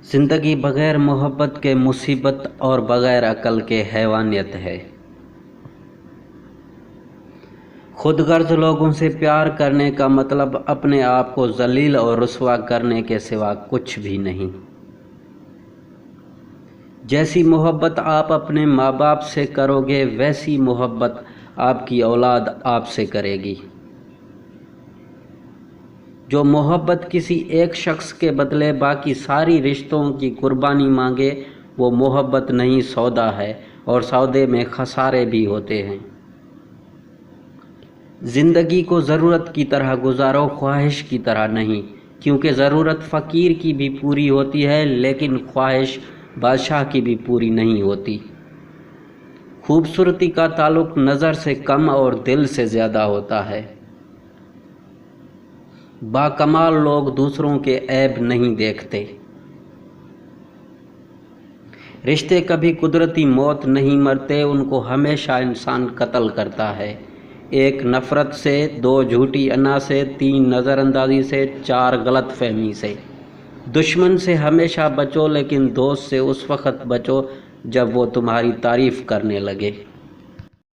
زندگی بغیر محبت کے مصیبت اور بغیر عقل کے حیوانیت ہے۔ خود غرض لوگوں سے پیار کرنے کا مطلب اپنے آپ کو ذلیل اور رسوا کرنے کے سوا کچھ بھی نہیں۔ جیسی محبت آپ اپنے ماں باپ سے کرو گے ویسی محبت آپ کی اولاد آپ سے کرے گی۔ جو محبت کسی ایک شخص کے بدلے باقی ساری رشتوں کی قربانی مانگے وہ محبت نہیں سودا ہے، اور سودے میں خسارے بھی ہوتے ہیں۔ زندگی کو ضرورت کی طرح گزارو، خواہش کی طرح نہیں، کیونکہ ضرورت فقیر کی بھی پوری ہوتی ہے لیکن خواہش بادشاہ کی بھی پوری نہیں ہوتی۔ خوبصورتی کا تعلق نظر سے کم اور دل سے زیادہ ہوتا ہے۔ باکمال لوگ دوسروں کے عیب نہیں دیکھتے۔ رشتے کبھی قدرتی موت نہیں مرتے، ان کو ہمیشہ انسان قتل کرتا ہے۔ 1 نفرت سے، 2 جھوٹی انا سے، 3 نظر اندازی سے، 4 غلط فہمی سے۔ دشمن سے ہمیشہ بچو لیکن دوست سے اس وقت بچو جب وہ تمہاری تعریف کرنے لگے۔